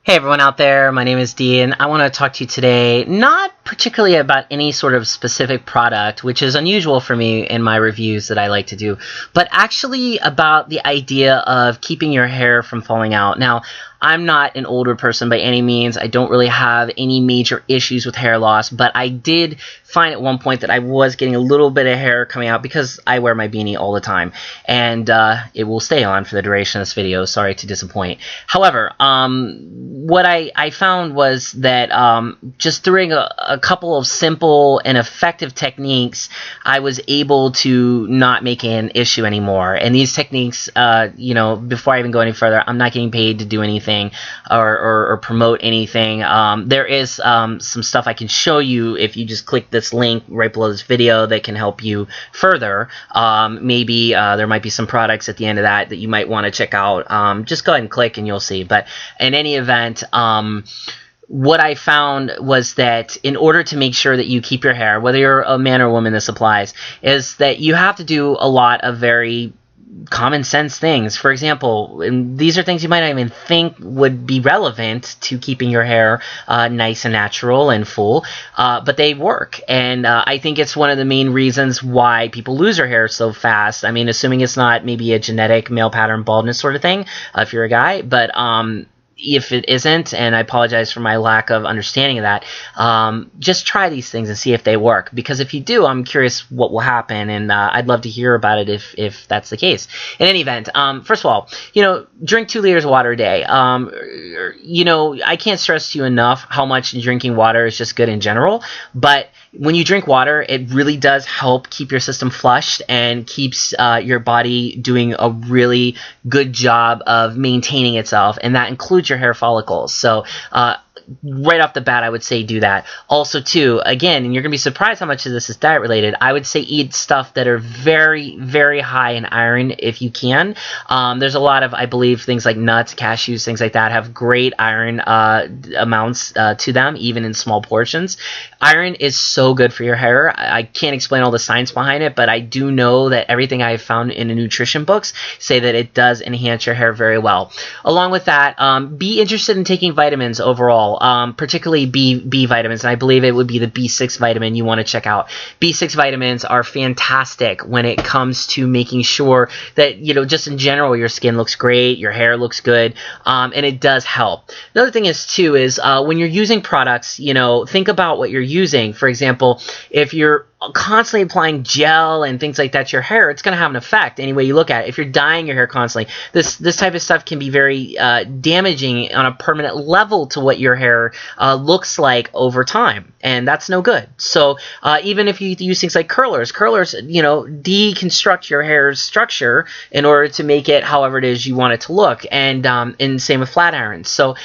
Hey everyone out there, my name is Dee and I want to talk to you today not particularly about any sort of specific product, which is unusual for me in my reviews that I like to do, but actually about the idea of keeping your hair from falling out. Now, I'm not an older person by any means. I don't really have any major issues with hair loss, but I did find at one point that I was getting a little bit of hair coming out because I wear my beanie all the time, and it will stay on for the duration of this video. Sorry to disappoint. However, what I found was that just through a couple of simple and effective techniques, I was able to not make an issue anymore. And these techniques, before I even go any further, I'm not getting paid to do anything or promote anything. There is some stuff I can show you if you just click this link right below this video that can help you further. Maybe there might be some products at the end of that you might want to check out. Just go ahead and click and you'll see. But in any event, what I found was that in order to make sure that you keep your hair, whether you're a man or a woman, this applies, is that you have to do a lot of very common sense things. For example, and these are things you might not even think would be relevant to keeping your hair nice and natural and full, but they work. And I think it's one of the main reasons why people lose their hair so fast. I mean, assuming it's not maybe a genetic male pattern baldness sort of thing, if you're a guy, but if it isn't, and I apologize for my lack of understanding of that, just try these things and see if they work. Because if you do, I'm curious what will happen, and I'd love to hear about it if that's the case. In any event, first of all, drink 2 liters of water a day. I can't stress to you enough how much drinking water is just good in general, but when you drink water, it really does help keep your system flushed and keeps your body doing a really good job of maintaining itself, and that includes your hair follicles. So right off the bat, I would say do that. Also, too, again, and you're going to be surprised how much of this is diet related, I would say eat stuff that are very, very high in iron if you can. There's a lot of, I believe, things like nuts, cashews, things like that have great iron amounts to them, even in small portions. Iron is so good for your hair. I can't explain all the science behind it, but I do know that everything I've found in the nutrition books say that it does enhance your hair very well. Along with that, be interested in taking vitamins overall. Particularly B vitamins, and I believe it would be the B6 vitamin you want to check out. B6 vitamins are fantastic when it comes to making sure that, just in general, your skin looks great, your hair looks good, and it does help. Another thing is, too, is when you're using products, think about what you're using. For example, if you're constantly applying gel and things like that to your hair, it's going to have an effect any way you look at it. If you're dyeing your hair constantly, this type of stuff can be very damaging on a permanent level to what your hair looks like over time, and that's no good. So even if you use things like curlers, deconstruct your hair's structure in order to make it however it is you want it to look, and same with flat irons. So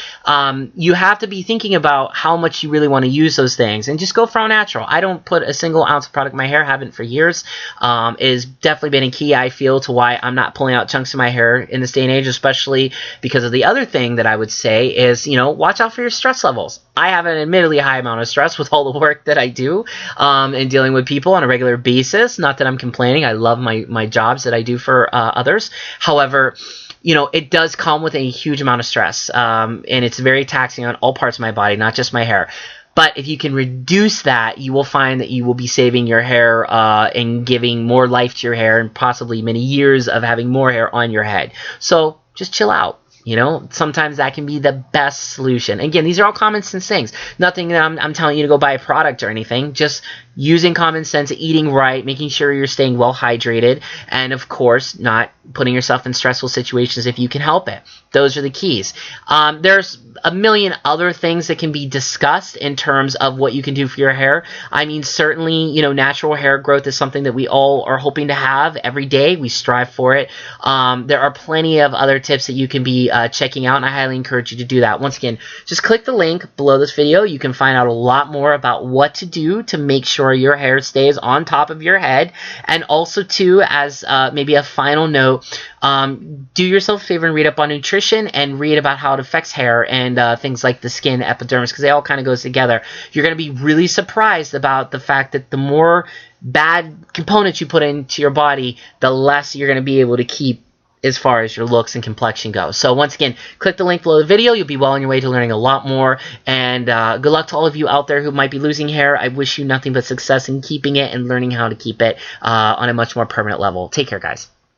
you have to be thinking about how much you really want to use those things, and just go for all natural. I don't put a single ounce of product in my hair, haven't for years. It has definitely been a key, I feel, to why I'm not pulling out chunks of my hair in this day and age, especially because of the other thing that I would say is, watch out for your stress levels. I have an admittedly high amount of stress with all the work that I do in dealing with people on a regular basis. Not that I'm complaining. I love my jobs that I do for others. However, it does come with a huge amount of stress, and it's very taxing on all parts of my body, not just my hair. But if you can reduce that, you will find that you will be saving your hair and giving more life to your hair, and possibly many years of having more hair on your head. So just chill out. Sometimes that can be the best solution. Again, these are all common sense things. Nothing that I'm telling you to go buy a product or anything. Just using common sense, eating right, making sure you're staying well hydrated, and of course, not putting yourself in stressful situations if you can help it. Those are the keys. There's a million other things that can be discussed in terms of what you can do for your hair. I mean, certainly, natural hair growth is something that we all are hoping to have every day. We strive for it. There are plenty of other tips that you can be checking out, and I highly encourage you to do that. Once again, just click the link below this video. You can find out a lot more about what to do to make sure your hair stays on top of your head. And also, too, as maybe a final note, do yourself a favor and read up on nutrition and read about how it affects hair and things like the skin, epidermis, because they all kind of goes together. You're going to be really surprised about the fact that the more bad components you put into your body, the less you're going to be able to keep as far as your looks and complexion go. So once again, click the link below the video. You'll be well on your way to learning a lot more. And good luck to all of you out there who might be losing hair. I wish you nothing but success in keeping it and learning how to keep it on a much more permanent level. Take care, guys.